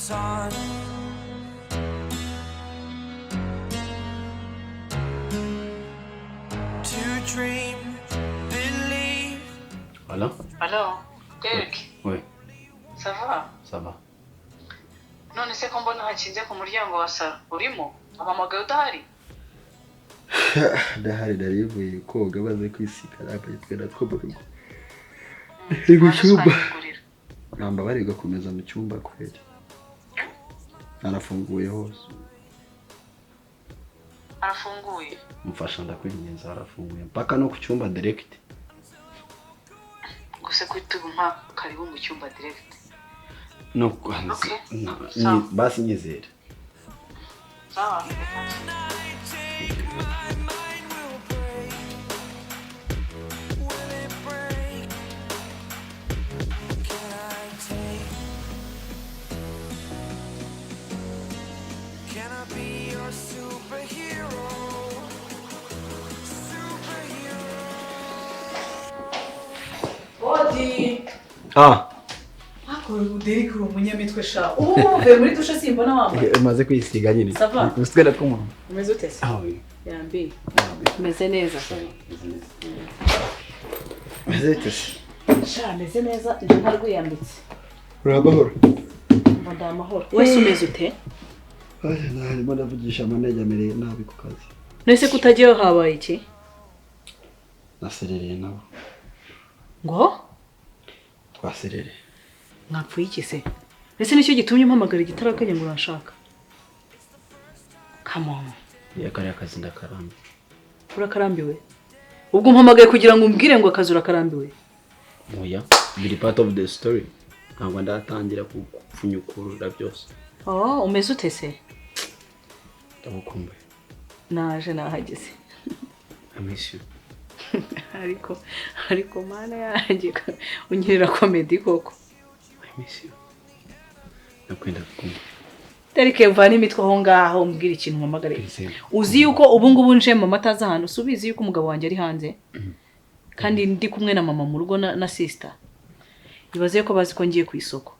sun. To dream, believe. Allô? Allô, Derek. Oui. Ça va? Ça va. None se ko mbona hakinze ku muryango wa salo urimo amamagaye udahari? Ndahari ndarivuye koga baze kwisikana apayitwe natwobaga Mu cyumba. namba bari gakomeza mu cyumba kweli arafunguye hose Arafunguye. Mfasha ndakwinyenza arafunguye mpaka no ku cyumba direct. Guse kwituma karibu mu cyumba direct. No Okay. basi nyizere. Sawa. Can I be your superhero? Odi. Ah, Derek uri umunyamitwe sha. Uvuye muri dushe simbona wambaye. umaze kwisiga nyine. Sava. Usigara tw'umuntu. Umeze ute se? Ah oui. Yambi. Umeze neza. Mezete. Sha meze neza ibyo ntarwo yambitse. Urabahoro. Mbanda amahoro. Wese umeze ute? Aya narimo ndavugisha amanege amereye nabi ku kazi. Nese kutagiye habaye iki? Naserereye nabo. Ngo? Twaserere. Mwapfuye iki se? Ese nicyo gitumye umpamagara igitarakanye ngo urashaka? Come on. Yakari akazi ndakarambe. Urakarambiwe? Ubwo umpamagaye kugira ngo umbwire ngo akazi urakarambiwe? Oya, biri part of the story. Ntabwo ndatangira kupfunyukurura byose. Oh, umeze ute se? Ndagukumbuye. Naje nahageze. I miss you. ariko mana yanjye unyirira comedy koko. I miss you. Nakwenda kukumbuye. Derek mvana imitwe aho ngaho umbwira ikintu mpamagare. Uzi yuko ubu ngubu nje mama ataza hano subizi yuko umugabo wanjye ari hanze. Kandi ndi kumwe na mama mu rugo na sister. Ibaze ko bazi ko ngiye ku isoko.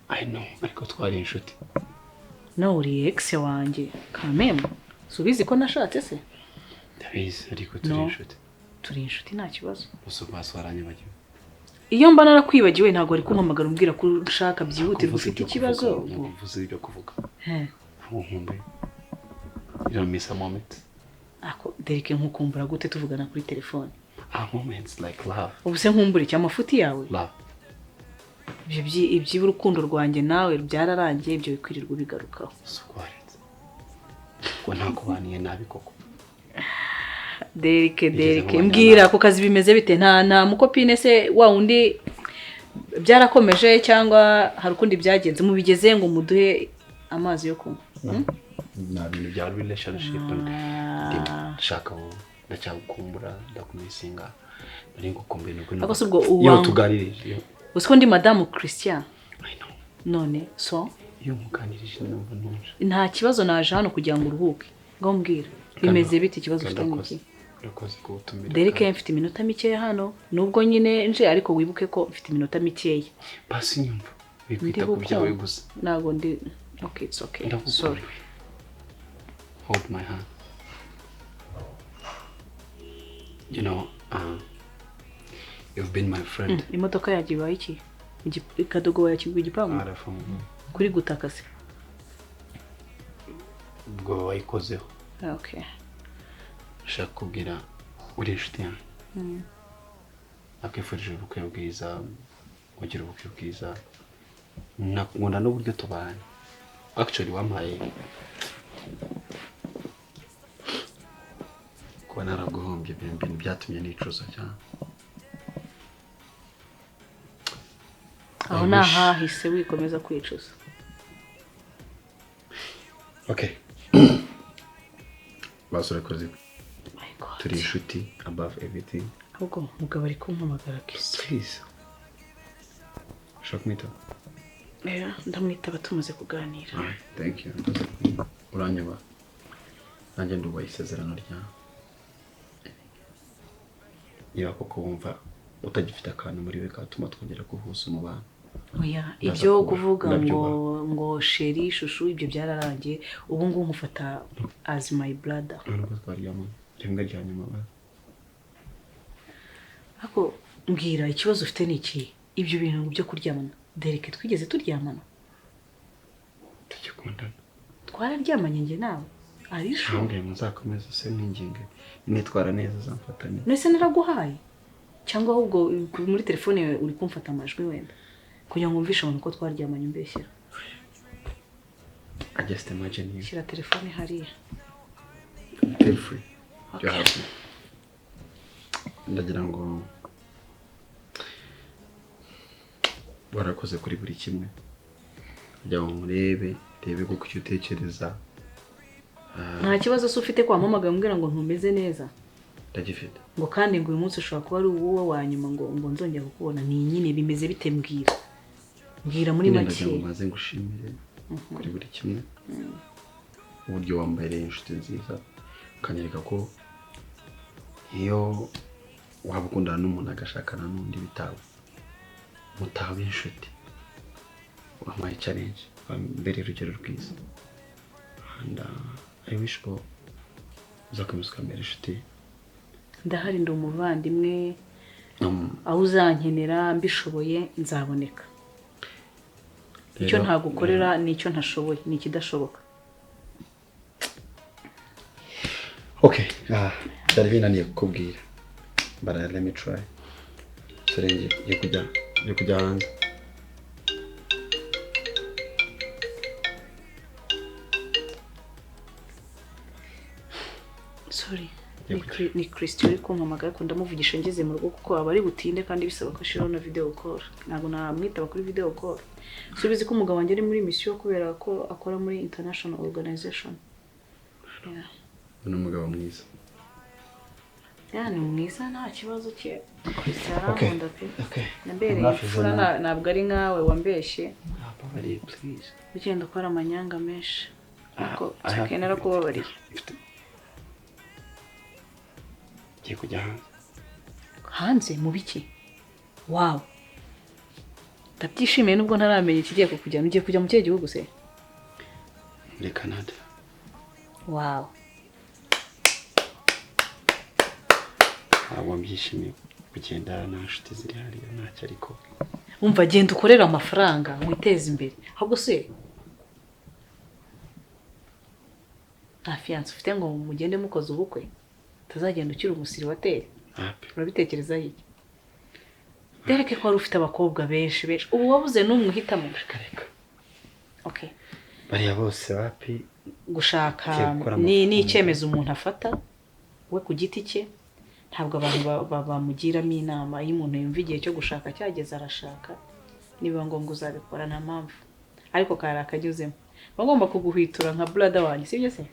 I know, ariko twari inshuti. No uri ex wanjye. Kameme. Subizi ko nashatse se? Ndabizi, ariko turi inshuti. Turi inshuti nta kibazo. Uso baswaranye bagiye. Iyo mba narakwibagiwe ntago ari kumpamagara umbwira ko ushaka byihutirwa ufite ikibazo. Uvuze ibyo kuvuga. He. Nkumbuye. You don't miss a moment. Ako Derek nkukumbura gute tuvugana kuri telefone? A moments like love. Ubuse nkumbura iki amafuti yawe? Love. Ibyo urukundo rwanjye nawe byararangiye ibyo bikwirirwa bigarukaho. So quiet. Ko ntakubaniye nabi koko. Derek mbwira ko kazi bimeze bite nta mukopine se wa undi byarakomeje cyangwa hari ukundi byagenze mubigeze ngo muduhe amazi yo kunywa. Na bintu bya relationship ndashaka ndacyagukumbura ndakumisinga nari ngukumbuye nuko yo tuganirije. Usiko ndi Madame Christian. I know. None so iyo muganirije numva nuje. Nta kibazo naje hano kugira ngo uruhuke. Ngo mbwira bimeze bite ikibazo ufitanye iki? Urakoze kutumira. Derek mfite iminota mike hano nubwo nyine nje ariko wibuke ko mfite iminota mike. Basi nyumva bikwita ku byawe gusa. Nago ndi okay, it's okay. Sorry. Hold my hand. You know, you've been my friend. Imodoka yagiye iki? Ikadogo yakigwa igipangu. Kuri gutaka se. Ubwo wayikozeho. Okay. Shaka kubwira uri inshuti yanjye. Nakwifurije ubukwe bwiza, ugira ubukwe bwiza. Nakunda n'uburyo tubanye. Actually wampaye kuba naraguhombye ibintu byatumye nicuza cyane. Aho nahahise wikomeza kwicuza. Okay. Basura koze. Turi inshuti above everything. Ahubwo mugabo ari kumpamagara kisi. Please. Shaka mwita. Ndamwitaba tumaze kuganira. Thank you. Uranyuma. Nanjye ndubaye isezerano ryawe. Niba koko wumva utagifite akantu muri we katuma twongera guhuza umubano oya Ndaza ibyo kuba- kuvuga ngo ndabyubaha. ngo sheri shushu ibyo byararangiye ubu ngubu mufata as my brother nubwo twaryamana rimwe rya nyuma ariko mbwira ikibazo ufite ni iki ibyo bintu byo kuryamana dereke twigeze turyamana tugikundana twararyamanye njye nawe arisho ntambwe muzakomeza se n'ingingo nitwara neza zamfatanye nese naraguhaye cyangwa ahubwo muri telefone yawe uri kumfata amajwi wenda kugira ngo mvishe abantu ko twaryamanye mbeshyira I just imagine you shyira telefone hariya feel free Okay. you're happy ndagira ngo warakoze kuri buri kimwe kugira ngo murebe kuko icyo utekereza nta kibazo se ufite kwampamagaye umbwira ngo ntumeze neza ndagifite ngo kandi ngo uyu munsi ushobora kuba ari uwo wa nyuma ngo nzongera kukubona ni nyine bimeze bite mbwira muri ndagira make ngo maze ngushimire kuri buri kimwe uburyo wambaye inshuti nziza ukanyereka ko iyo waba ukundana n'umuntu agashakana n'undi bitaba mutaba inshuti wampaye challenge wambereye urugero rwiza and I wish ko uzakomeza ukambera inshuti ndahari ndi umuvandimwe aho uzankenera mbishoboye nzaboneka icyo ntagukorera nicyo ntashoboye ni ikidashoboka okay byari binaniye kukubwira but let me try serenge yo kujya hanze sorry ni Christian uri kumpamagara ariko ndamuvugisha ngeze mu rugo kuko aba ari butinde kandi bisaba ko ashiraho na video call ntabwo namwitaba kuri video call subizi ko umugabo wanjye ari muri mission kubera ko akora muri international organization ni umugabo mwiza yani mwiza nta kibazo cye Christian Okay. arakunda pe Okay. nambere Enough is fura enough. ntabwo ari nkawe wambeshye Babariye please ugenda ukora amanyanga menshi ariko I have- tukenera kubabariye Giye kujya hanze hanze mu biki wow ndabyishimiye nubwo ntaramenya ikigiye kukujyana ugiye kujya mu kihe gihugu se muri Canada wow ntabwo mbyishimiye kugenda nta nshuti ziri hariya ntacyo ariko umva genda ukorera amafaranga witeze imbere ahubwo se nta fiyanse ufite ngo mugende mukoze ubukwe utazagenda ukiri umusiribateri happy urabitekerezaho iki dereke ko wari ufite abakobwa benshi ubu wabuze n'umwe uhitamo reka okay bariya bose happy gushaka Ugiye gukora ni amafaranga. icyemezo umuntu afata we ku giti cye ntabwo abantu bamugiramo inama iyo umuntu yumva igihe cyo gushaka cyageze arashaka niba ngombwa uzabikora nta mpamvu ariko kari akanyuzemo bagomba kuguhwitura nka brother wanjye sibyo se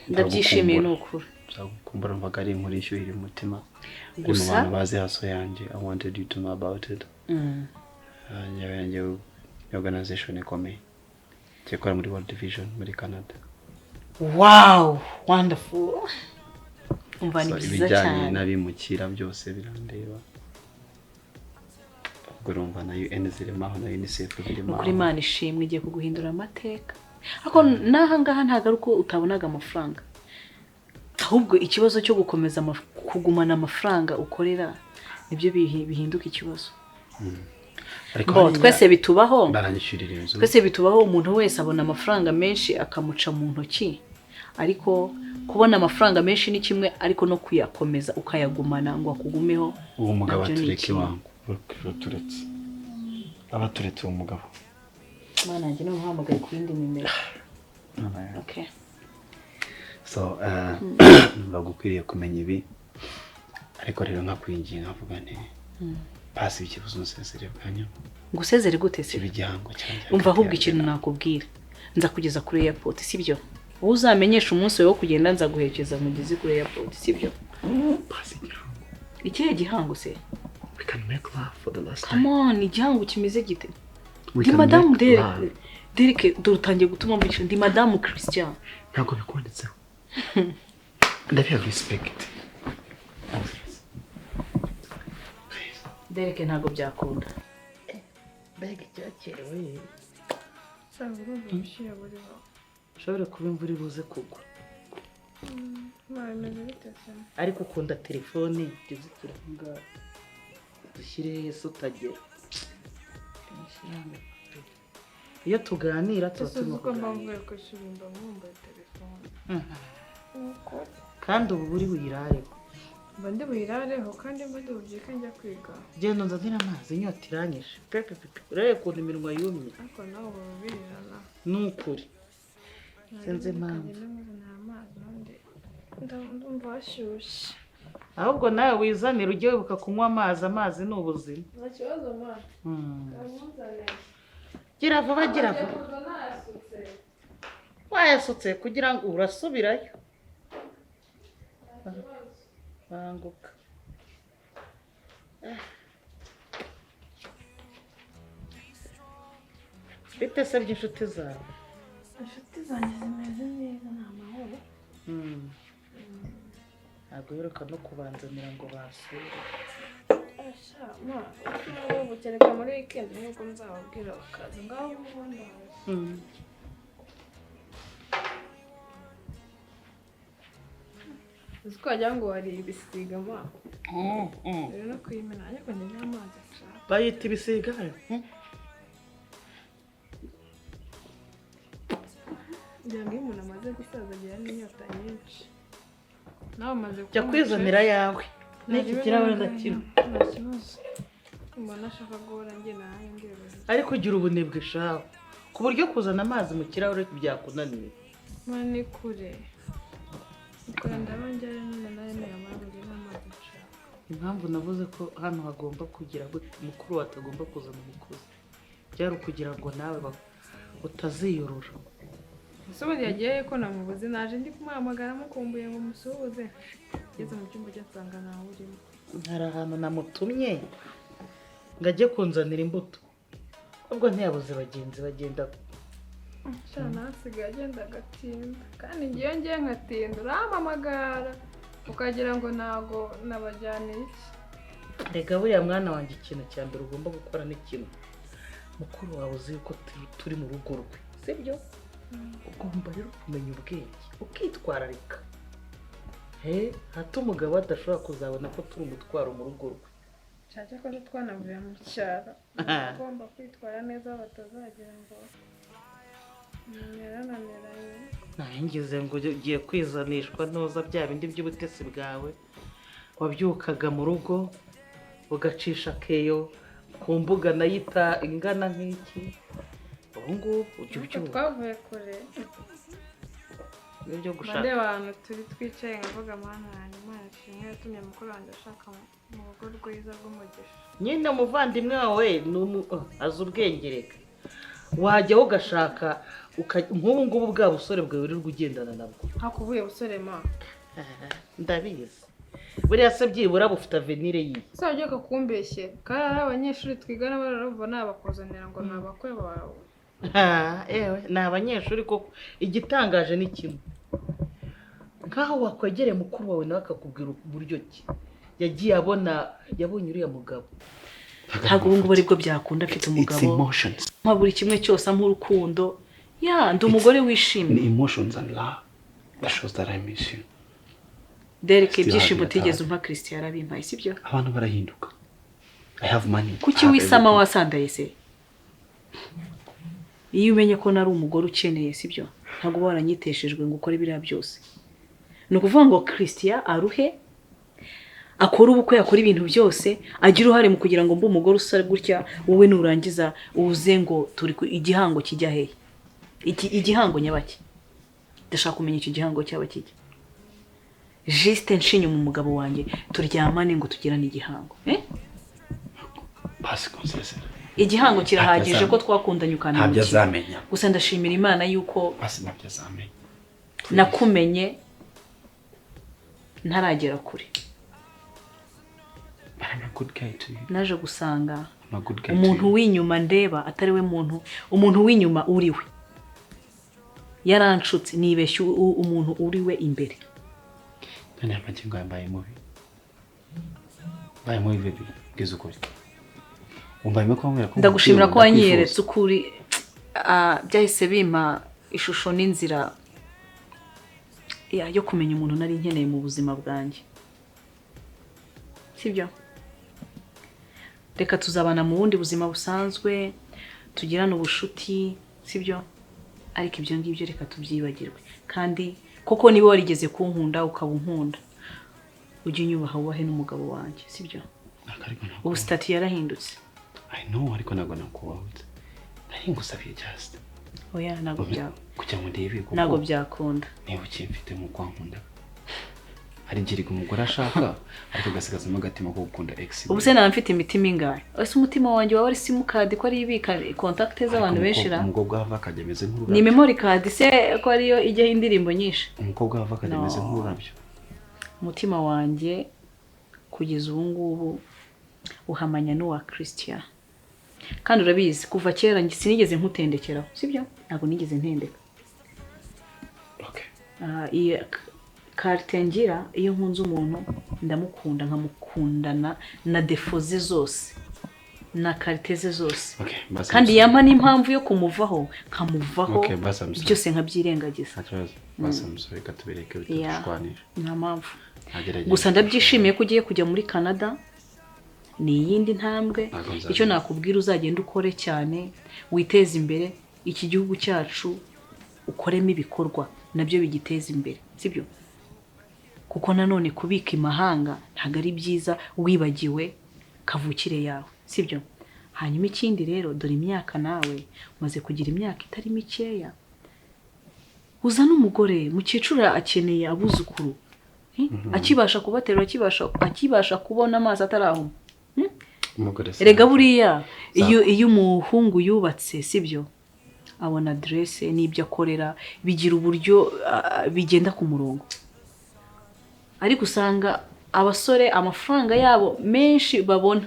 ndabyishimiye ni ukuri kumbura mvaga ari inkuru ishyuhira umutima Gusa- mu bantu bazi haso yanjye I wanted you to know about it yanjye organization ikomeye cyekora muri World Vision muri Canada wow wonderful umva ni So, byiza ibijyanye cyane n'abimukira byose birandeba ubwo urumva na UN zirimo aho na UNICEF birimo ukuri aho. Imana ishimwe igiye kuguhindura amateka ariko n'aha ngaha ntabwo ari uko utabonaga amafaranga ahubwo ikibazo cyo gukomeza kugumana amafaranga ukorera nibyo bihinduka ikibazo Ariko bo hariya twese bitubaho baranyishyurira inzu twese bitubaho umuntu wese abona amafaranga menshi akamuca mu ntoki ariko kubona amafaranga menshi ni kimwe ariko no kuyakomeza ukayagumana ngo akugumeho uwo mugabo nabyo ni atureke kimwe. iwangu turetse abaturetse uwo mugabo Mana nanjye n'umuhamagaye ku yindi nimero okay so bagukwiriye kumenya ibi ariko rero nkakwingiye nkavuga nti pasi ikibazo umusezere bwanyu ngusezere gute se kiba igihango cyanjye umva ahubwo ikintu nakubwira nza kugeza kuri airport sibyo wowe uzamenyesha umunsi wo kugenda nza guhekeza mugeze kuri airport sibyo pasi igihango ikihe gihango se we can make love for the last come time on igihango kimeze gite we ndi can madamu make Derek love. Derek dutangiye gutuma mbica ndi madamu Christian ntabwo bikondetseho ndabiha respect Derek ntabwo byakunda. Mbega icyakerewe. Sanga urumva ubushyuhe buriho. Ushobora kuba imvura ibuze kugwa. Bimeze bite se? Ariko ukunda telefone tuzikira ngaho. Dushyire Yesu utagera. Iyo tuganira tuba turimo kuganira. Ko mvuye mwumva telefone. Kandi ubu buri buyirareho. Mba ndi buyirareho kandi mba ndi bubyuke njya kwiga. Genda nzanira amazi inyota iranyishe. Pepe. Urebe ukuntu iminwa yumye. Ariko nawe uba ubirirana. Nukuri. Sinzi impamvu. Ndumva hashyushye. Ahubwo nawe wizanira ujye wibuka kunywa amazi ni ubuzima. Nta kibazo mwana. Gira vuba. Wayasutse kugira ngo urasubirayo. Banguka. Bite se by'inshuti zawe? Inshuti zanjye zimeze neza nta mahoro. Ntabwo biruka no kubanzanira ngo basure. Ubu kereka muri weekend nk'uko nzababwira bakaza ngaho ubundi uzi ko wagira ngo wari ibisiga ma rero no kuyimena ariko njye nta mazi nshaka. Bayita ibisiga? Ngira ngo iyo umuntu amaze gusaza agira n'inyota nyinshi. Nawe umaze jya kwizanira yawe. N'iki kirahure ndakina. Nta kibazo. Mbona ashaka guhora njye nawe ndeba. Ariko ugira ubunebwe shawe. Ku buryo kuzana amazi mu kirahure byakunaniye. Mani kure. Ukora ndabanje none nawe n'amazi njye n'amazi nshaka. Impamvu navuze ko hano hagomba kugira mukuru watagomba kuzana umukozi. Byari ukugira ngo nawe utaziyorora. Ubundi yagiye ko namubuze naje ndi kumuhamagara mukumbuye ngo musuhuze. Ngeze mu cyumba cy'ansanga nawe urimo. Hari ahantu namutumye ngo ajye kunzanira imbuto. Ubwo ntiyabuze bagenzi bagenda. Cyane asigaye agenda agatinda. Kandi ngiye nkatinda urampamagara ukagira ngo ntago nabajyaniye iki. Rega buriya mwana wanjye ikintu cya mbere ugomba gukora ni kimwe. Mukuru wawe uzi ko turi mu rugo rwe. Sibyo? Ugomba rero kumenya ubwenge ukitwararika. Hato umugabo adashobora kuzabona ko turi umutwaro mu rugo rwe. Cyane ko twanavuye mu cyaro. Ugomba kwitwara neza batazagira ngo ngize ngo ugiye kwizanishwa ntuza bya bindi by'ubutesi bwawe. Wabyukaga mu rugo ugacisha keyo ku mbuga nayita ingana nk'iki. Ubu ngubu ujya ubyuka. Twavuye kure. Nibyo gushaka. Bande abantu turi twicaye ngavuga mana hanyuma yashimwe yatumye mukuru wanjye ashaka mu rugo rwiza rw'umugisha. Nyine umuvandimwe wawe azi ubwengereka. Wajya ugashaka nk'ubu ngubu bwa busore bwawe wirirwa ugendana nabwo. Hakuvuye busore ma. Ndabizi. Buriya se byibura bufite avenire yiye. Se ugiye kukumbeshye. Kandi ari abanyeshuri twigana barabona abakuzanira ngo nabakwe bawe. Ewe ni abanyeshuri koko. Igitangaje ni kimwe. Nkaho wakwegereye mukuru wawe nawe akakubwira uburyo ki yagiye yabonye uriya mugabo. Ntabwo ubu ngubu aribwo byakunda afite umugabo. Nka buri kimwe cyose nk'urukundo. Ndi umugore wishimye. Emotions and love. That shows that I miss you. Derek ibyishimo utigeze umpa Christian arabimpaye sibyo? Abantu barahinduka. I have money. Kuki wisama wasandaye se? Iyo umenye ko nari umugore ukeneye sibyo? Ntabwo waranyiteshejwe ngo ukore biriya byose. Ni ukuvuga ngo Christian aruhe akora ubukwe yakora ibintu byose agira uruhare mu kugira ngo mbe umugore usa gutya wowe nurangiza uze ngo turi igihango kijya hehe. Igihango nyabaki? Ndashaka kumenya iki gihango cyaba kijya. Juste nshinye mu mugabo wanjye turyamane ngo tugirane igihango. Basi konsese. Igihango kirahagije ko twakundanye ukana. Ntabyo azamenya. Gusa ndashimira Imana yuko basi ntabyo azamenya. Nakumenye ntaragera kure. I'm a good guy to you. Naje gusanga I'm a good guy. Umuntu w'inyuma ndeba atari we umuntu w'inyuma uriwe. Yaranshutse nibeshye umuntu uriwe imbere. Nani amakingo yambaye mubi. Baye mubi baby. Gize ukuri. umbayemo kwambwira ko ndagushimira ko wanyeretse ukuri byahise bimpa ishusho n'inzira yo kumenya umuntu nari nkeneye mu buzima bwanjye sibyo reka tuzabana mu bundi buzima busanzwe tugirane ubushuti sibyo ariko ibyo ngibyo reka tubyibagirwe kandi koko niba warigeze kunkunda ukaba unkunda ujye unyubaha wubahe n'umugabo wanjye sibyo ubu sitati yarahindutse I know ariko ntabwo nakubahuza nari ngusabiye just oya ntabwo kugira ngo ndebe kuko ntabwo byakunda niba ukimfite mu kwankunda hari igihe umugore ashaka ariko gasigazamo agatima ko gukunda ex ubu se naba mfite imitima ingahe ese umutima wanjye waba ari simukadi ko ari ibika contact z'abantu benshi ra umukobwa wava akajya ameze nk'ururabyo ni memory card se ko ariyo ijyaho indirimbo nyinshi umukobwa wava akajya ameze nk'ururabyo umutima wanjye kugeza ubu ngubu uhamanya n'uwa Christian kandi urabizi kuva kera sinigeze nkutendekeraho sibyo ntabwo nigeze ntendeka okay carte ngira iyo nkunze umuntu ndamukunda nkamukundana na defo ze zose na carte ze zose kandi yampa n'impamvu yo kumuvaho nkamuvaho byose nkabyirengagiza basamusore katubereke bitashwanije nta mpamvu gusa ndabyishimiye ko ugiye kujya muri Canada ni iyindi ntambwe icyo nakubwira uzagenda ukore cyane witeze imbere iki gihugu cyacu ukoremo ibikorwa nabyo bigiteza imbere sibyo kuko nanone kubika imahanga ntabwo ari byiza wibagiwe kavukire yawe sibyo hanyuma ikindi rero dore imyaka nawe umaze kugira imyaka itari mikeya uza n'umugore mukecuru akeneye abuzukuru akibasha kubaterura akibasha kubona amazi atarahuma erega buriya iyo umuhungu yubatse sibyo abona adresse n'ibyo akorera bigira uburyo bigenda ku murongo ariko usanga abasore amafaranga yabo menshi babona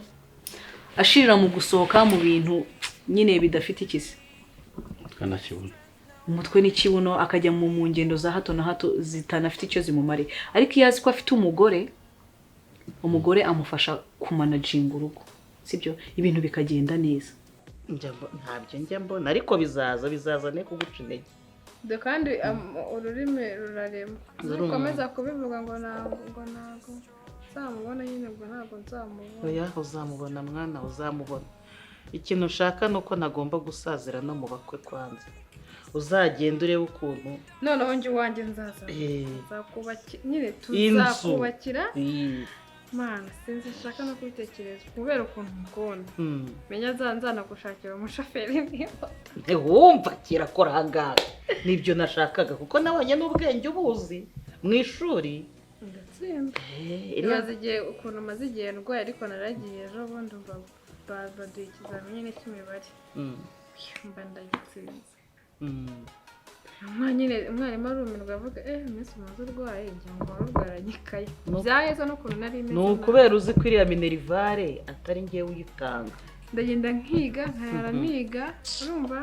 ashirira mu gusohoka mu bintu nyine bidafite ikizi umutwe n'ikibuno akajya mu ngendo za hato na hato zitanafite icyo zimumare ariko iyo azi ko afite umugore amufasha kumanaginga urugo sibyo ibintu bikagenda neza ntabyo njya mbona ariko bizaza ne kuguca intege kandi ururimi rurarema ukomeza kubivuga ngo ntabwo uzamubona nyine ngo ntabwo nzamubona oya uzamubona mwana uzamubona ikintu ushaka ni uko nagomba gusazira no mu bakwe kwanza uzagenda urebe ukuntu noneho njye uwanjye nzakubakira nyine tuzakubakira mana sinzi shaka no kubitekereza kubera ukuntu mukunda menya nzanagushakira umushoferi niba wumva kirakora ahangaha nibyo nashakaga kuko nabonye n'ubwenge ubuzi mu ishuri ndatsinda imaze igihe ukuntu maze igihe ndwaye ariko naragiye ejo bundi baduha ikizamini cy'imibare mba ndagitsinze umwarimu arumirwa avuga iminsi umaze urwaye ngira ngo wari urwaranye ikaye byaheza n'ukuntu nari imeze ni ukubera uzi ko iriya minerivare atari ngewe uyitanga ndagenda nkiga nkayara niga urumva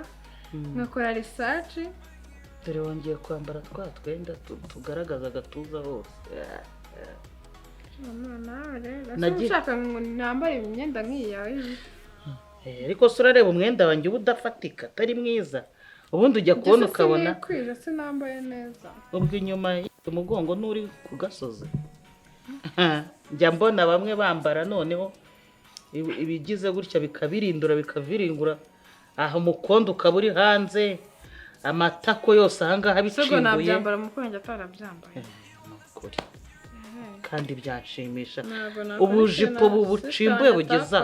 nkakora research dore wongeye kwambara twa twenda tugaragaza agatuza hose nashaka ngo nambare imyenda nk'iyawe ariko se urareba umwenda wanjye uba udafatika atari mwiza ubundi ujya kubona ukabona sinambaye neza ubwo inyuma umugongo n'uri ku gasozi njya mbona bamwe bambara noneho ibigize gutya bikabirindura bikaviringura aha umukondo ukaba uri hanze amatako yose ahangaha bicimbuye nabyambara mu kwenge atarabyambaye kandi byanshimisha ubujipo bucimbuye bugeza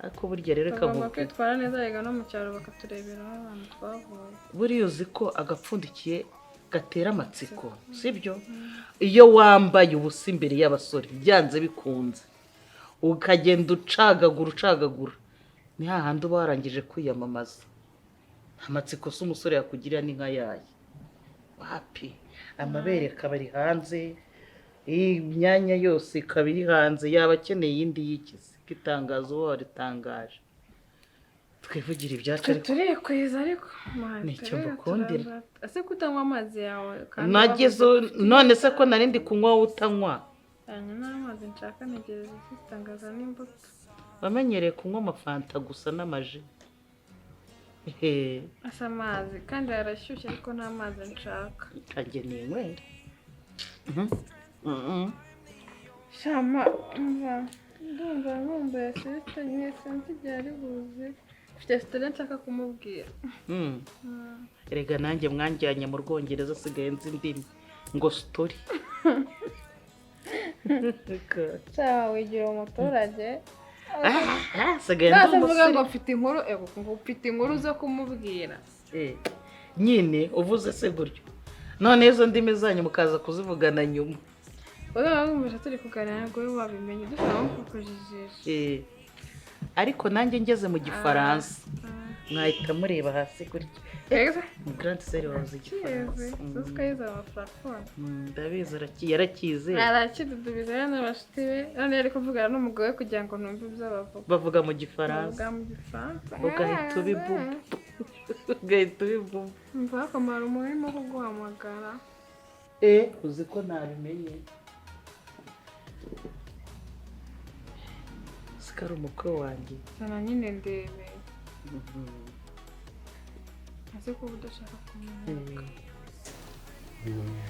ariko burya rero kagomba kwitwara neza yega no mu cyaro bakaturebera abantu twavuye buriya uzi ko agapfundikiye gatera amatsiko sibyo iyo wambaye ubusa imbere y'abasore byanze bikunze ukagenda ucagagura ni hahandi uba warangije kwiyamamaza amatsiko se umusore yakugirira ni nka yaye wapi amabere akaba ari hanze imyanya yose ikaba iri hanze yaba akeneye iyindi yikize itangazo waritangaje twivugira ibyacu ariko turikwiza ariko nicyo mbukundira ese kutanywa amazi yawe nagize none se ko narindi kunywa wowe utanywa n'amazi nshaka ntegereza itangaza n'imbuto wamenyereye kunywa amafanta gusa n'amaji. asa amazi kandi arashyushye ariko nta mazi nshaka. Kanjye ni inywera. Shama ndumva nkumbuye sisita nyine sinzi igihe ari buze. Mfite sitori nshaka kumubwira. Erega nanjye mwanjyanye mu Bwongereza asigaye nzi indimi ngo story. Cyawe wigira umuturage. Asigaye Nasa mvuga ngo mfite inkuru ngo mfite inkuru zo kumubwira. Nyine uvuze se gutyo. None izo ndimi zanyu mukaza kuzivugana nyuma. Oya wumvise turi kuganira ngo wowe wabimenye dushaka kukujijisha. Ariko nanjye ngeze mu Gifaransa. Mwahita mureba hasi gutya. Ni grand seri wavuze Igifaransa. Tuskayiza amafaranga. Ndabizi yarakize. Arakidudubiza n'abashiti be. None yari kuvugana n'umugabo we kugira ngo numve ibyo bavuga. Bavuga mu Gifaransa. Bavuga mu Gifaransa. Ugahita ubibuba. Ugahita ubibuba. Mva akamaro umurimo wo guhamagara. Uzi ko nabimenye. Sikari umukwe wanjye. Sana nyine ndebe. Ese ko udashaka kumenya.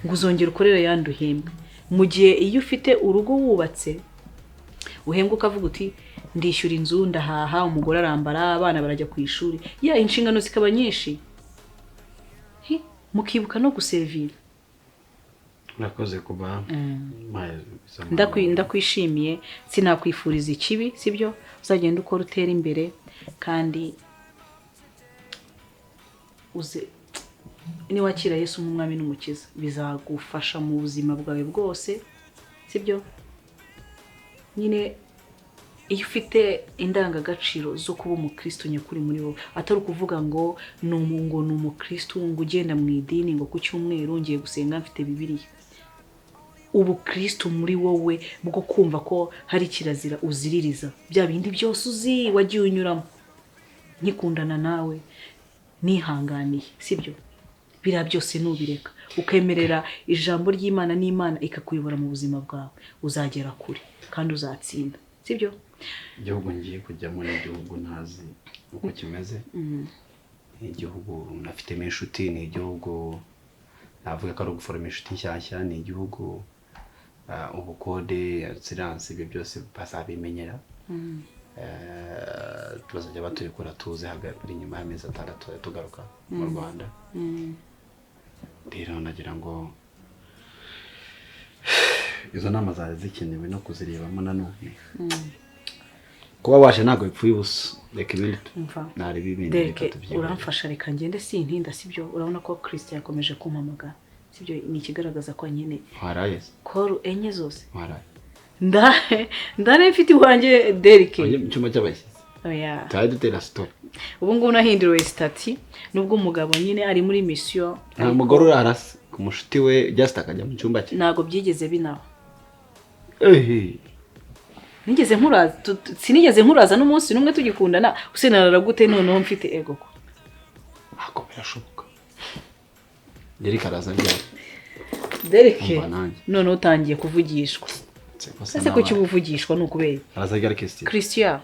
ngo uzongera ukorere yandi uhembwe mu gihe iyo ufite urugo wubatse uhembwa ukavuga uti ndishyura inzu ndahaha umugore arambara abana barajya ku ishuri ya inshingano zikaba nyinshi mukibuka no guservira. Murakoze kuba ndakwishimiye sinakwifuriza ikibi sibyo uzagenda ukora utera imbere kandi uze ni wakira Yesu nk'umwami n'umukiza bizagufasha mu buzima bwawe bwose sibyo nyine iyo ufite indangagaciro zo kuba umukristo nyakuri muri wowe atari ukuvuga ngo ni umukristo ngo ugenda mu idini ngo ku cyumweru ngiye gusenga mfite bibiliya ubukristo muri wowe bwo kumva ko hari kirazira uziririza bya bindi byose uzi wagiye unyuramo nkikundana nawe nihanganiye sibyo bira byose nubireka ukemerera ijambo ry'Imana n'Imana ikakuyobora mu buzima bwawe uzagera kure kandi uzatsinda sibyo igihugu ngiye kujyamo n'igihugu ntazi uko kimeze igihugu nafitemo inshuti ni igihugu navuga ko ari uguforoma inshuti nshyashya ni igihugu ubukode siransi ibyo byose bazabimenyera tuzajya batubikora tuze hagati inyuma y'amezi 6 tugaruka mu Rwanda rero nagira ngo izo nama zawe zikenewe no kuzirebamo nanone kuba waje ntago bipfuye ubusa reka ibindi nari bibindi reka uramfasha reka ngende sintinda sibyo urabona ko Kristo yakomeje kumpamagara sibyo ni ikigaragaza ko nyine waraye ko enye zose waraye ndane mfite iwanjye Derek mu cyuma cy'abashyize oya tayari dutera stop ubu ngubu nahinduriwe stati nubwo umugabo nyine ari muri mission nta mugore urarasa ku mushuti we just akajya mu cyumba cye nago byigeze binaho sinigeze nkuraza n'umunsi numwe tugikundana usenarara gute noneho mfite ego ko ako birashoboka Derek araza byari Derek none utangiye kuvugishwa ese ko kibuvugishwa n'ukubera araza byari Christian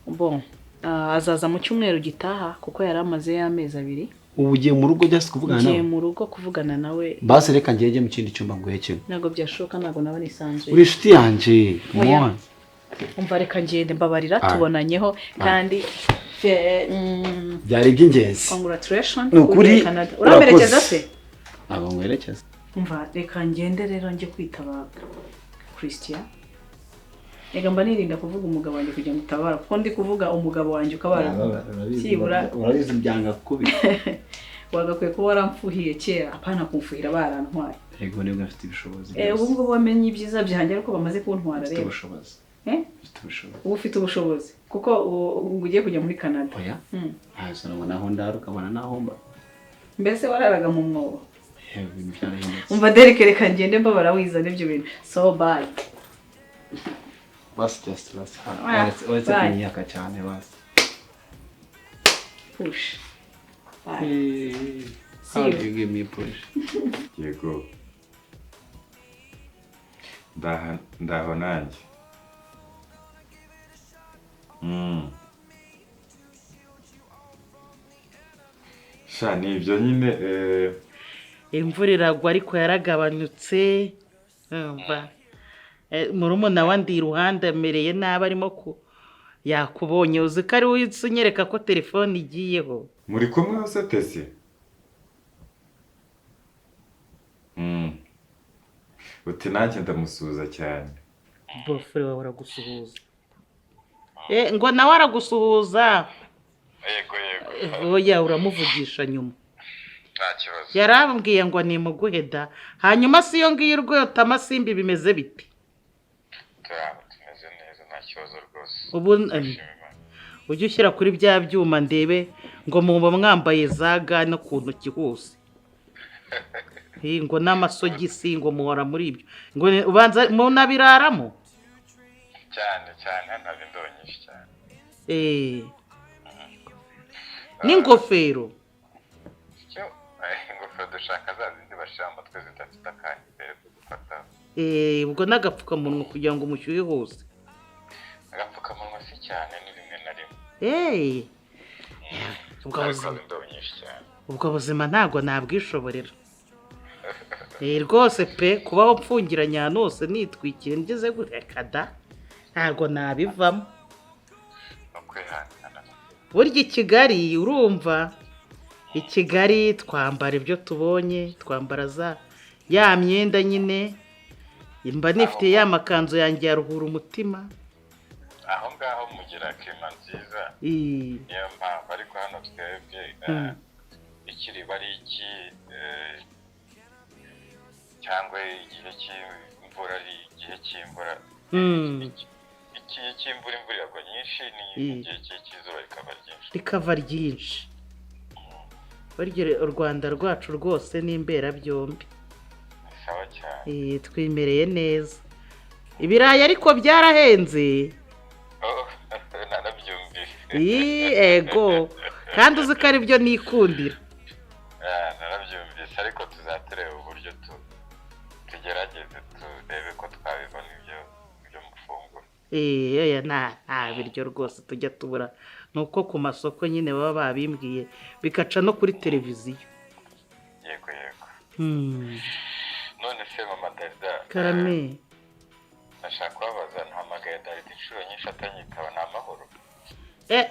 bon azaza mu cyumweru gitaha kuko yari amaze y'amezi 2 ubu ugiye mu rugo just kuvugana nawe ugiye mu rugo kuvugana nawe base reka ngiye mu kindi cyumba ngo hekene nago byashoka nago naba nisanzwe uri inshuti yanje mwana umva reka ngende mbabarira tubonanyeho kandi byari by'ingenzi congratulations nukuri uramerekeza se abo ngwerekeza umva reka ngende rero nje kwitaba Christian ega mba nirinda kuvuga umugabo wanjye kujya mutabara kuko ndi kuvuga umugabo wanjye ukabara sibura urabizi byanga kubi wagakwiye kuba waramfuhiye kera apana kumfuhira barantwaye yego nibwo afite ibishobozi ubu ngubu wamenye ibyiza byanjye ariko bamaze kuntwara rero afite ubushobozi ubu ufite ubushobozi kuko ugiye kujya muri Canada oya hasi ngo naho ndaruka bana naho mba mbese wararaga mu mwobo umva Derek reka ngende mbabara wizana ibyo bintu so bye basi just last let's kunyaka cyane basi push how do you give me push yego ndaho nanjye sha ni ibyo nyine imvura iragwa ariko yaragabanutse umva murumuna wa ndi iruhande amereye nabi arimo yakubonye uzi ko ari we unyereka ko telefone igiyeho. muri kumwe hose tese uti nanjye ndamusuhuza cyane. bofure wawe aragusuhuza ngo nawe aragusuhuza. Yego oya uramuvugisha nyuma. nta kibazo. yarambwiye ngo nimuguheda hanyuma si yo ngiyo urwota amasimbi bimeze biti. tumeze neza nta kibazo rwose. ubu ujye ushyira kuri bya byuma ndebe ngo muba mwambaye za ga no ku ntoki hose ngo n'amasogisi ngo muhora muri ibyo ngo ubanza munabiraramo cyane ntabwo indobo nyinshi cyane. n'ingofero ingofero dushaka za zindi bashyira mu mutwe zidafite akanya mbere yo gufata. ubwo n'agapfukamunwa kugira ngo umushyuhe hose. agapfukamunwa si cyane ni rimwe na rimwe. ubwo buzima ntabwo nabwishoborera rwose pe kubaho mfungiranye ahantu hose nitwikire ngeze gurekada ntabwo nabivamo. burya i Kigali urumva i Kigali twambara ibyo tubonye twambara ya myenda nyine mba nifite ya makanzu yanjye ya ruhura umutima. aho ngaho mugira kema nziza niyo mpamvu ariko hano twebwe ikiriba ari iki cyangwa igihe cy'imvura ari igihe cy'imvura igihe cy'imvura imvura iragwa nyinshi n'igihe cy'izuba rikava ryinshi. burya u Rwanda rwacu rwose ni imberabyombi. sawa cyane. twimereye neza. ibirayi ariko byarahenze. ego kandi uzi ko ari byo nikundira. narabyumvise ariko tuzatureba uburyo tugerageze turebe ko twabibona ibyo mufungura. nta biryo rwose tujya tubura ni uko ku masoko nyine baba babimbwiye bikaca no kuri televiziyo. yego none se mama Darida karame nashaka kubabaza ntahamagaye Darida inshuro nyinshi atanyitaba ni amahoro.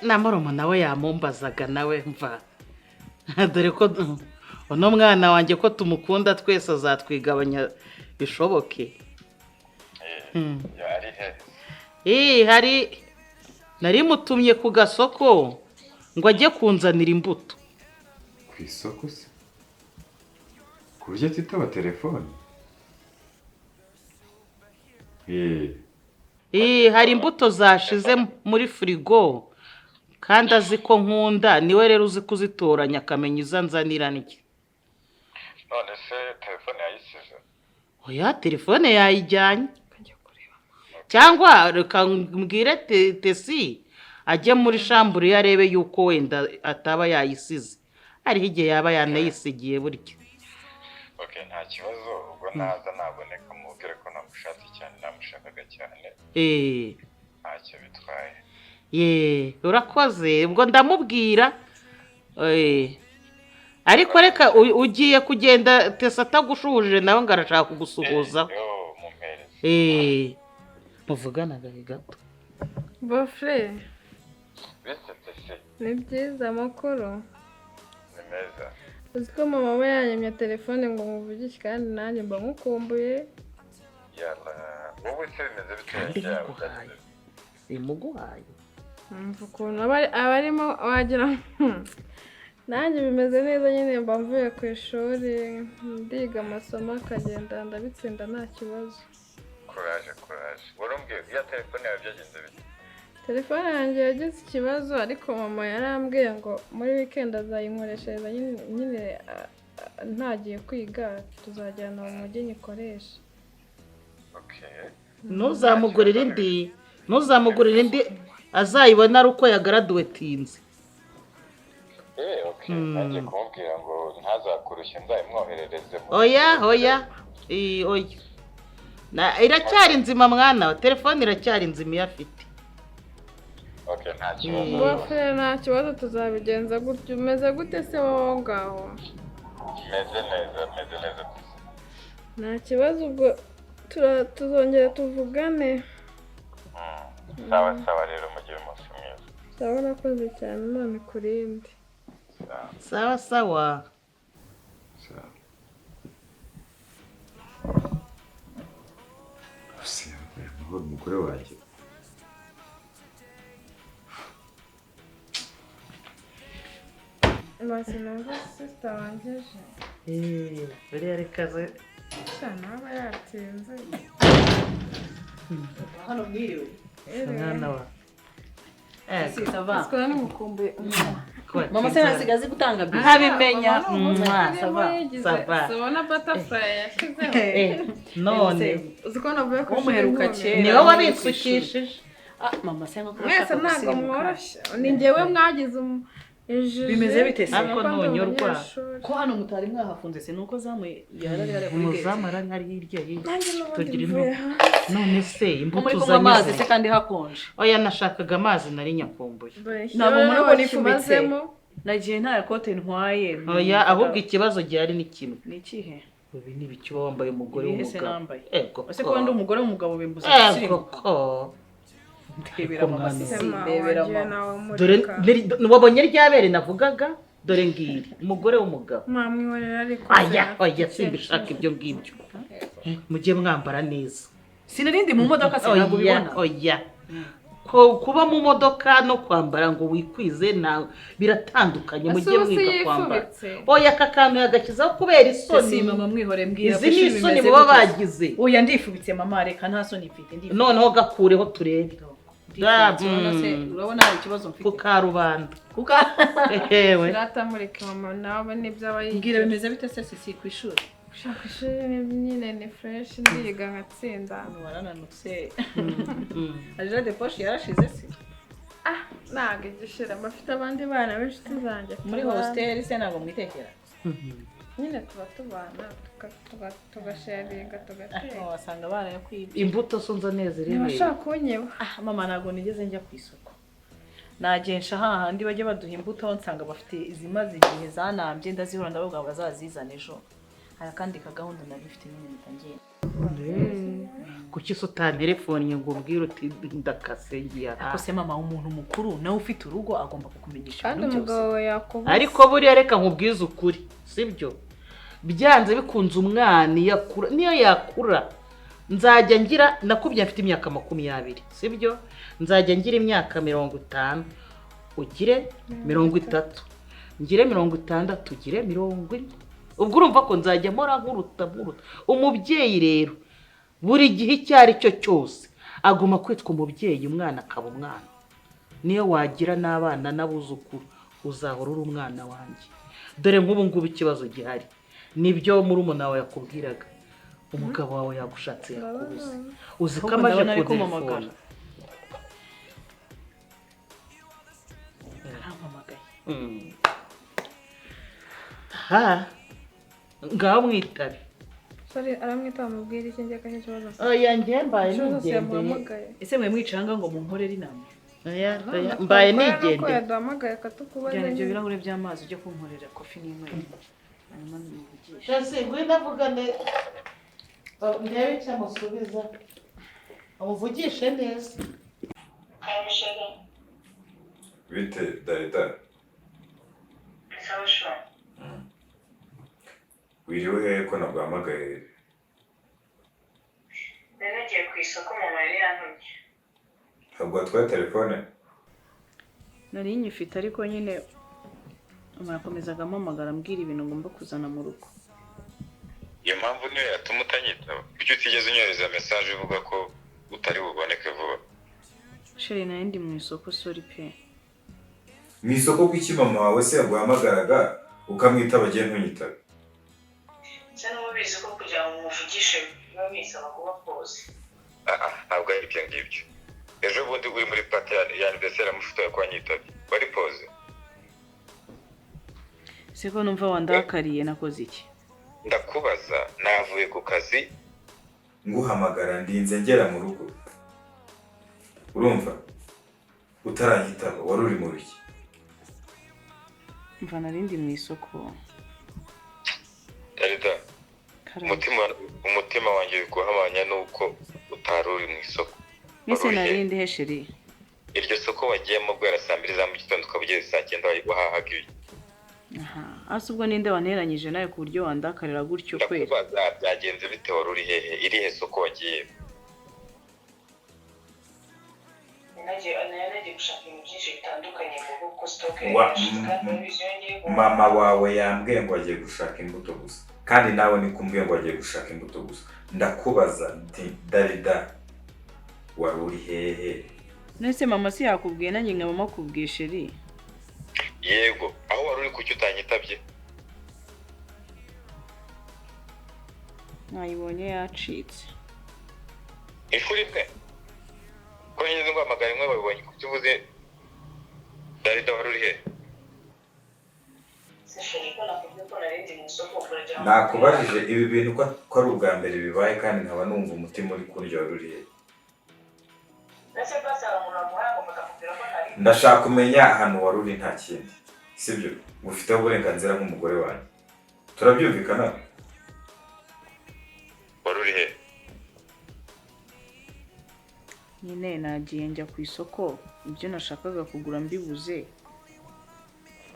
na moromo nawe yamumbazaga nawe mva dore ko uno mwana wanjye ko tumukunda twese azatwigabanya bishoboke. hari nari mutumye ku gasoko ngo ajye kunzanira imbuto. ku isoko se ku buryo atitaba telefone? hari imbuto zashize muri firigo kandi azi ko nkunda niwe rero uzi kuzitoranya akamenya izo nzanira n'iki. none se telefone yayisize? oya telefone yayijyanye cyangwa reka mbwire tesi ajye muri shambure iyo arebe yuko wenda ataba yayisize hariho igihe yaba yanayisigiye burya. nta kibazo ubwo naza naboneka mubwire ko namushatse cyane namushakaga cyane. ntacyo bitwaye. urakoze ubwo ndamubwira. ariko reka ugiye kugenda tesa atagushuje nawe ngo arashaka kugusuhuzaho. muvugana gato. bofure Tese ni byiza amakuru. ni meza. uzi ko mama we yanyemye telefone ngo muvugishe kandi nanjye mba nkukumbuye. wowe se bimeze bitewe simuguhaye. mva ukuntu aba arimo wagira nanjye bimeze neza nyine mba mvuye ku ishuri ndiga amasomo akagenda ndabitsinda nta kibazo. kuraje warumbwiye iya telefone yawe byagenze bite? telefone yanjye yagize ikibazo ariko mama yarambwiye ngo muri weekend azayinkoreshereza nyine ntagiye kwiga tuzajyana mu mujyi nyikoresha. ntuzamugurire indi azayibona ari uko yagaraduwetinze. nanjye kumubwira ngo ntazakurushye nzayimwoherereze. oya iracyari nzima mwana wa telefone iracyari nzima iyo afite. Okay, nta kibazo. bafure nta kibazo tuzabigenza gutyo umeze gute se wowe ngaho Meze neza. nta kibazo ubwo tuzongera tuvugane Sawa rero mugire umunsi mwiza. sawa urakoze cyane none kurindi sawa Sawa. Amahoro umugore wanjye. basi numva sisita wangeje buriya rekaze cyane aba yatinze hano mwiriwe mwana wa sikora n'umukumbuye mama se ntasigaze gutanga bisi ntabimenya sava ubona butterfly yashyizeho none uzi ko navuye ku umuheruka kera niwe wabitsukishije mama se nko mwese ntabwo mworoshye ni njyewe mwagize bimeze bite se ariko ntunyurwa ko hano mutari mwahafunze se nuko zamu yarari kuri umuzamu ari hirya tugira none se imbuto muri amazi se kandi hakonje oya nashakaga amazi nari nyakumbuye ntabwo muri ko nifubitse nagiye nta kote ntwaye oya ahubwo ikibazo gihari ni kimwe ni ikihe ibi ni biki wambaye umugore w'umugabo ese ko ndi umugore w'umugabo bimbuza koko ndebera mama sisi ndebera mama dore wabonye ryabere navugaga dore ngiri umugore w'umugabo mwamwihorera ariko oya simbishaka ibyo ngibyo mujye mwambara neza sinarindi mu modoka se ntabwo ubibona oya kuba mu modoka no kwambara ngo wikwize nawe biratandukanye mujye mwiga kwambara oya aka kantu yagakizaho kubera isoni mama mwihore mbwira izi ni isoni baba bagize oya ndifubitse mama reka nta soni mfite ndifubitse noneho gakureho turebe urabona hari ikibazo mfite ku karubanda ehewe ratamurika mama nawe nibyo aba yigira mbwira bimeze bite se sisi ku ishuri ushaka ishuri nyine ni fresh ndiga ngatsinda warananutse ajira de poche yarashize se ntabwo igishira bafite abandi bana b'inshuti zanjye muri hostel se ntabwo mwitekera nyine tuba tubana tugasharinga tugateka wasanga abana yo kwiba imbuto sonza neza rero ntibashaka kunyeba mama ntabwo nigeze njya ku isoko nagensha hahandi bajya baduha imbuto nsanga bafite izimaze igihe zanambye ndazihora ndavuga bazazizana ejo hari akandi kagahunda nari mfite nyine bitangiye kuki so telefone ngo ubwire uti ndakase ngiye ako se mama umuntu mukuru nawe ufite urugo agomba kukumenyesha ibintu byose kandi umugabo yakubuza ariko buriya reka nkubwize ukuri sibyo byanze bikunze umwana yakura niyo yakura nzajya ngira nakubye mfite imyaka 20 sibyo nzajya ngira imyaka 50 ugire 30 ngire 60 ugire 40 ubwo urumva ko nzajya mpora nkuruta umubyeyi rero buri gihe icyo ari cyo cyose aguma kwitwa umubyeyi umwana akaba umwana niyo wagira n'abana n'abuzukuru uzahora uri umwana wanjye dore nk'ubu ngubu ikibazo gihari nibyo muri umuntu wawe yakubwiraga umugabo wawe yagushatse yakubuze uzi ko amaje kudelefona ngaho mwitabe sorry aramwita mubwira iki njye kaje kibazo oya njye mbaye nigendeye ese mwe mwicanga ngo munkorere inama oya mbaye nigendeye ko yaduhamagaye akatukubaza ibyo birahure by'amazi byo kunkorera kofi n'imwe hanyuma nimuvugisha ese ngwino avugane ndebe icyo amusubiza amuvugishe neza bite darida sawa shwa wiriwe hehe ko naguhamagaye rero nagiye ku isoko mama yari yantumye ntabwo watwaye telefone nari nyifite ariko nyine murakomezaga mpamagara ambwira ibintu ngomba kuzana mu rugo iyo mpamvu niyo yatuma utanyitaba kuki utigeze unyohereza mesaje ivuga ko utari buboneke vuba sheri nayo ndi mu isoko sori pe mu isoko kuki mama wawe se yaguhamagaraga ukamwitaba agiye ntunyitabe nsa n'umubizi ko kugira ngo umuvugishe biba bisaba kuba pose ntabwo ari ibyo ngibyo ejo bundi uri muri pati ya anniversaire amufotoye ko wanyitabye wari pose siko numva wandakariye nakoze iki ndakubaza navuye ku kazi nguhamagara ndinze ngera mu rugo urumva utaranyitaba wari uri mu biki? mva narindi mu isoko. Darida, umutima wanjye uri guhamanya nuko utari uri mu isoko. Mise narindi he sheri? Iryo soko wagiyemo guhera saa 2 za mu gitondo ukabugeze saa 9 wahahaga ibi. Aha, asubwo ninde wanteranyije nawe ku buryo wandakarira gutyo kweli? Ndakubaza byagenze bite wari uri hehe? Irihe soko wagiye? nagiye gushaka ibintu byinshi bitandukanye mu kuko stoke Mama wawe yambwiye ngo agiye gushaka imbuto gusa, kandi nawe nikumbwiye ngo agiye gushaka imbuto gusa. Ndakubaza nti Darida wari uri hehe? Nese mama si yakubwiye nanjye nka mama kubwiye sheri. Yego, aho wari uri kuki utanyitabye? Nayibonye yacitse. Ishuri mwe? Ko nyine ngo amagara mwe babonye kuki uvuze Darida wari uri hehe? Nakubajije ibi bintu ko ari ubwa mbere bibaye kandi nkaba numva umutima uri kundya wari uri hehe? Ndashaka kumenya ahantu wari uri nta kindi, sibyo? Ufiteho uburenganzira nk'umugore wanjye, turabyumvikana? Wari uri hehe? Nyine nagiye njya ku isoko, ibyo nashakaga kugura mbibuze.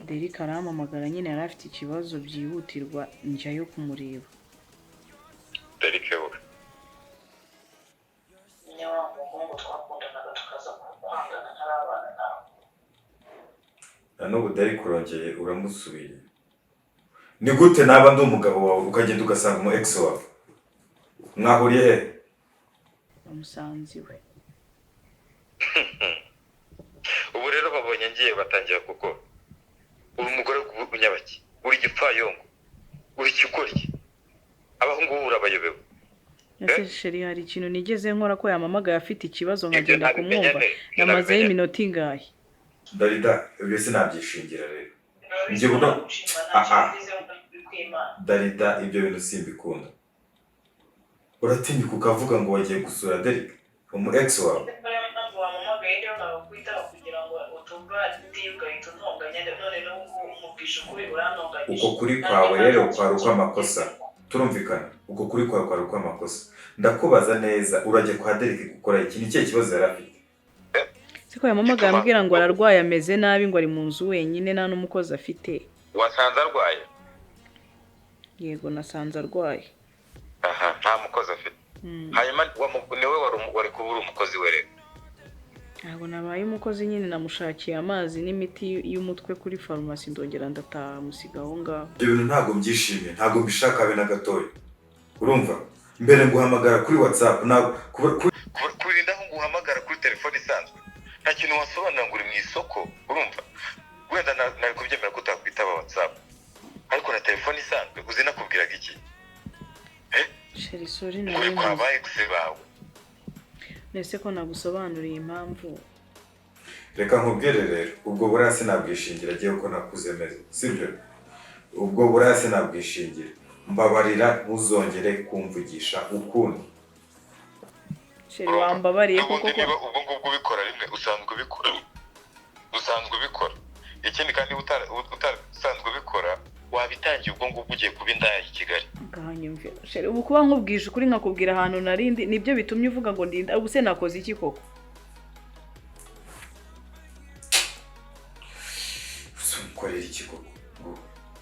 Derek arampamagara nyine yari afite ikibazo byihutirwa njyayo kumureba. Derek we? N'ubu Derek urongeye uramusubiye. Ni gute naba ndi umugabo wawe ukagenda ugasanga mu ex wawe? Mwahuriye he? Umusanzi we. Ubu rero babonye ngiye batangira kuko uri umugore w'ubunyabaki, uri gipfayongo, uri kigoryi. Abahungu urabayobewe. Ese sheri hari ikintu nigeze nkora ko yamamagaye afite ikibazo nkagenda kumwumva, namazeho iminota ingahe? Darida, ibyo sinabyishingira rero. Njye buno Darida, ibyo bintu simbikunda. Uratinyuka ukavuga ngo wagiye gusura Derek, umu ex wawe. Uko kuri kwawe rero kwari ukw'amakosa. Turumvikana, uko kuri kwawe kwari ukw'amakosa. Ndakubaza neza, urajya kwa Derek gukora iki? Ni cyo kibazo yari afite? Siko yamamagaye ambwira ngo ararwaye ameze nabi ngo ari mu nzu wenyine nta n'umukozi afite. Wasanze arwaye? Yego nasanze arwaye. Aha, nta mukozi afite. Hanyuma niwe wari kubura umukozi we rero? Ntabwo nabaye umukozi nyine namushakiye amazi n'imiti y'umutwe kuri farumasi ndongera ndataha musiga aho ngaho. Ibyo bintu ntabwo mbyishimiye, ntabwo mbishaka habe na gatoya. Urumva? Mbere nguhamagara kuri WhatsApp, kurinda aho nguhamagara kuri telefone isanzwe. Nta kintu wasobanura ngo uri mu isoko, urumva? Wenda nari kubyemera ko utakwitaba WhatsApp. Ariko na telefone isanzwe uzi nakubwiraga iki? Sheri sorry na uri kwa ba ex bawe. Nese ko nagusobanuriye impamvu. Reka nkubwire rero, ubwo burasi nabwishingira agiye uko nakuze meze, sibyo? Ubwo burasi nabwishingira. Mbabarira ntuzongere kumvugisha ukundi. Sheri wambabariye koko. Ubwo ngubwo ubikora rimwe usanzwe ubikora. Ikindi kandi utasanzwe ubikora wabitangiye ubwo ngubwo ugiye kuba indaya i Kigali. Ngahanyumvira. Sheri ubu kuba nkubwije ukuri nkakubwira ahantu narindi nibyo bitumye uvuga ngo ndinda ubu se nakoze iki koko? Ukorera iki koko?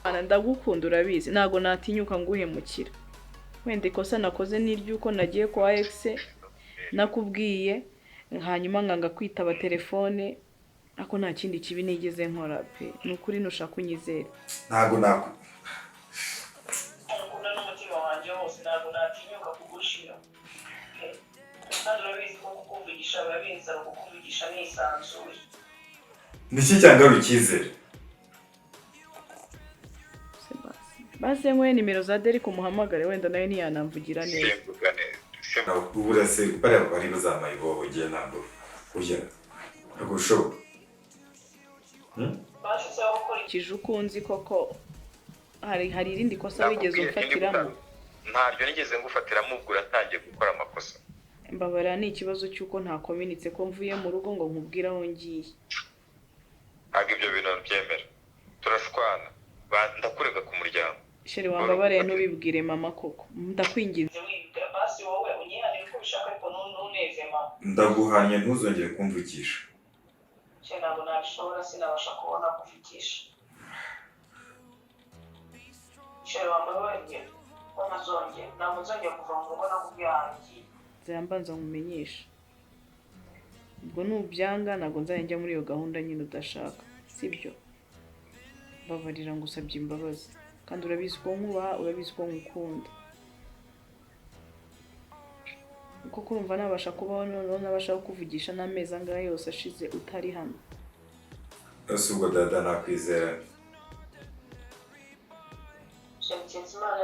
Ana ndagukunda urabizi ntago natinyuka nguhemukira. Wende ikosa nakoze niryuko nagiye kwa ex nakubwiye hanyuma nganga kwitaba telefone ako nta kindi kibi nigeze nkora pe nukuri nushaka unyizera. Ntago nako Niki cyangwa ukizere? Base nkwe nimero za Derek umuhamagare wenda nawe ntiyanamvugira neza. Uburase bari bazamaye bo giye ntabwo ujya agushoboka. Kijukunzi koko hari irindi kosa wigeze umfatiramo? Ntaryo nigeze ngufatiramo ubwo uratangiye gukora amakosa. mbabara ni ikibazo cy'uko ntakominitse ko mvuye mu rugo ngo nkubwire aho ngiye. ntabwo ibyo bintu byemera turashwana ndakurega ku muryango Sheri wambabariye ntubibwire mama koko ndakwinginze. basi wowe unyihanire ko ubishaka ariko ntuneze mama. ndaguhanye ntuzongere kumvukisha. Sheri ntabwo nabishobora sinabasha kubona kuvugisha. Sheri wambabariye ko ntabwo nzongera kuva mu rugo nakubwiye ahantu ugiye. Nzambanza nkumenyesha. Ubwo nubyanga ntabwo nzajya muri iyo gahunda nyine udashaka sibyo. Babarira ngo usabye imbabazi kandi urabizi ko nkubaha urabizi ko nkukunda. Uko kurumva nabasha kubaho noneho nabasha kuvugisha n'amezi angahe yose ashize utari hano. ese ubwo dada nakwizera. Imana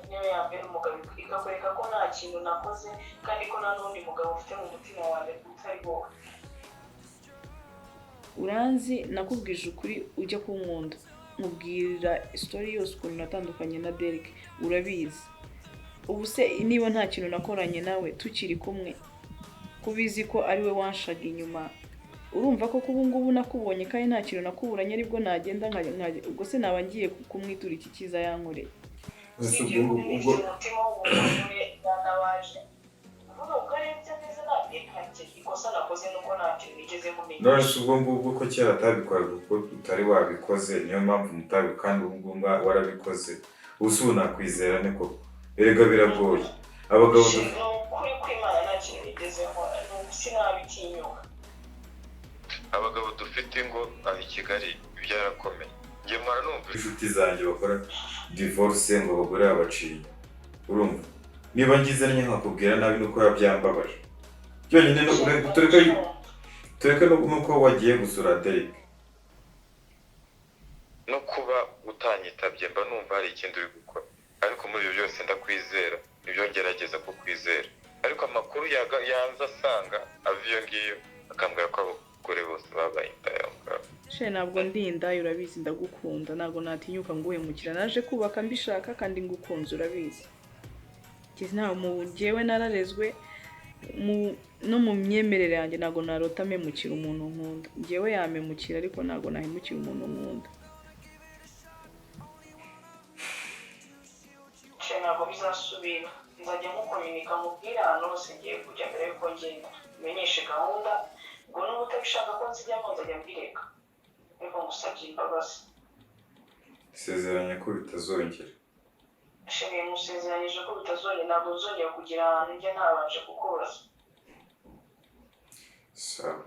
niyo yambere umugabo ikakwereka ko nta kintu nakoze kandi ko nta n'undi mugabo ufite mu mutima wawe utari wowe. Uranzi nakubwije ukuri ujya kunkunda nkubwira story yose ukuntu natandukanye na Derek urabizi. Ubu se niba nta kintu nakoranye nawe tukiri kumwe kubizi ko ari we wanshaga inyuma urumva ko kubu ngubu nakubonye kandi nta kintu nakuburanye aribwo nagenda ubwo se naba ngiye kumwitura iki cyiza yankoreye. ese ubwo umutima w'umuntu yanabaje uvuga ko ari byo neza nabyekanze ikosa nakoze nuko nta kintu nigeze mumenya. none se ubwo ngubwo ko kera atabikoraga kuko utari wabikoze niyo mpamvu mutabi kandi ubu ngubu warabikoze ubu nakwizera niko erega biragoye abagabo kuri kwimana nta kintu nigezeho sinabitinyuka. abagabo dufite ingo aho i Kigali byarakomeye njye mwara numva inshuti zanjye bakora divorce ngo abagore babaciye urumva niba ngize nkakubwira nabi nuko yabyambabaje byonyine no tureka nuko wagiye gusura Derek no kuba utanyitabye mba numva hari ikindi uri gukora ariko muri ibyo byose ndakwizera nibyo ngerageza kukwizera ariko amakuru yanze asanga ava iyo ngiyo akambwira ko abagore bose babaye indaya ngaho. Sheri ntabwo ndi indaya urabizi ndagukunda ntabwo natinyuka nguhemukira naje kubaka mbishaka kandi ngukunze urabizi. Nta njyewe nararezwe no mu myemerere yanjye ntabwo narota mpemukira umuntu nkunda. Njyewe yamemukira ariko ntabwo nahemukira umuntu nkunda. Sheri ntabwo bizasubira nzajya mukominika mubwire ahantu hose ngiye kujya mbere yuko ngenda menyeshe gahunda ngo n'ubu utabishaka ko nzijyamo nzajya mbireka ariko ngusabye imbabazi. isezeranye ko bitazongera. Sheri musezeranyije ko bitazongera ntabwo nzongera kugira ahantu njya ntabanje kukubaza. sawa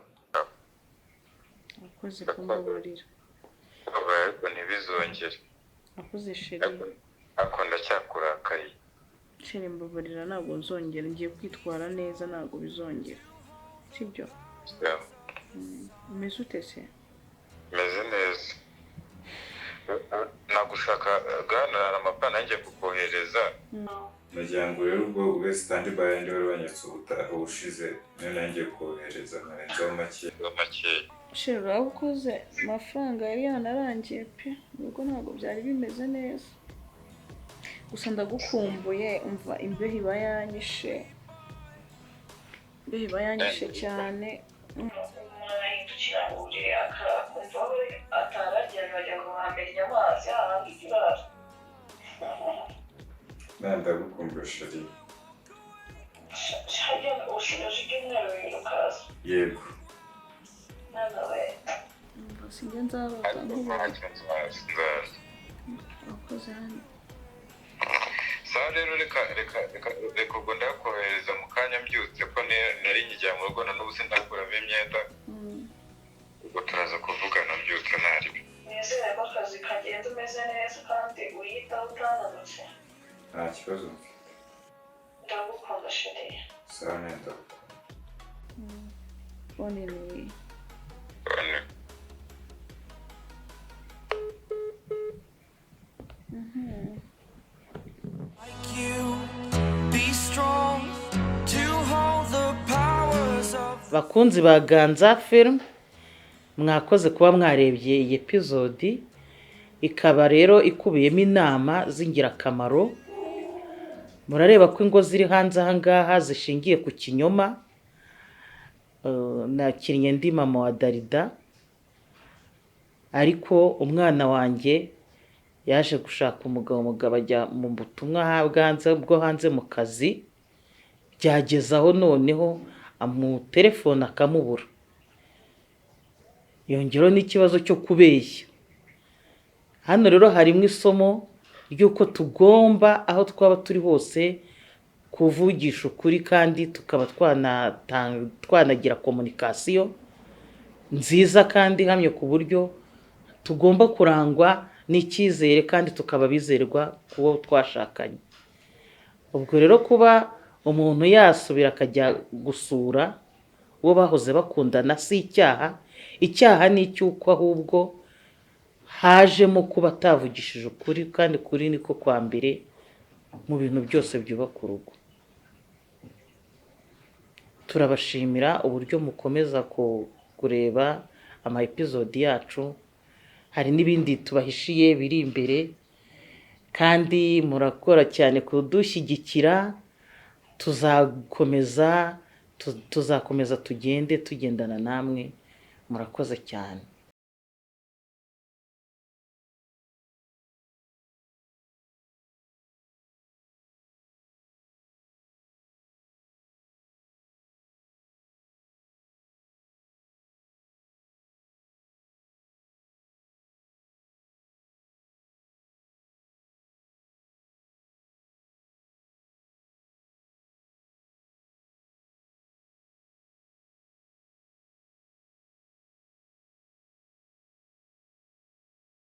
Akoze kumbabarira. ariko ntibizongere. Akoze Sheri. ako ndacyakurakariye. Sheri mbabarira ntabwo nzongera ngiye kwitwara neza ntabwo bizongera sibyo. Umeze ute se? meze neza nagushaka ganara amapana nanjye kukohereza nagira ngo rero ubwo ube standby ndi wari wanyatse ubutaha ubushize niyo nanjye kohereza nkarenzaho make. Sheri urakoze amafaranga yari yanarangiye pe nubwo ntabwo byari bimeze neza gusa ndagukumbuye umva imbeho iba yanyishe cyane. Arahindukira ngo urire akumva we atararya bajya ngo bamenya amazi ahandi ikiraro. ndagukumbuye Sheri. Ushigaje ibyumweru bibiri ukaza. yego Mwana we Sinjya nzarota nk'ubu. Akoze hano. sawa rero reka ubwo ndakohereza mu kanya mbyutse ko nari nkijya mu rugo na n'ubu sindakuramo imyenda ubwo turaza kuvugana mbyutse ntaribi. nizere ko akazi kagenda umeze neza kandi uyitaho utananutse. nta kibazo ndagukunda Sheri. sawa nenda Phone ni bakunzi ba Ganza Film mwakoze kuba mwarebye iyi episode ikaba rero ikubiyemo inama z'ingirakamaro murareba ko ingo ziri hanze aha ngaha zishingiye ku kinyoma. Nakinnye ndi mama wa Darida, ariko umwana wanjye yaje gushaka umugabo ajya mu butumwa bwo hanze mu kazi, byageze aho noneho amutelefone akamubura. Yongeraho n'ikibazo cyo kubeshya. Hano rero harimo isomo ry'uko tugomba aho twaba turi hose kuvugisha ukuri, kandi tukaba twanagira komunikasiyo nziza kandi ihamye, ku buryo tugomba kurangwa n'icyizere kandi tukaba bizerwa kubo twashakanye. Ubwo rero kuba umuntu yasubira akajya gusura uwo bahoze bakundana si icyaha. Icyaha ni icy'uko ahubwo hajemo kuba atavugishije ukuri, kandi kuri niko kwa mbere mu bintu byose byubaka urugo. Turabashimira uburyo mukomeza kureba ama episode yacu. Hari n'ibindi tubahishiye biri imbere, kandi murakora cyane kudushyigikira. Tuzakomeza tugendana namwe. Murakoze cyane.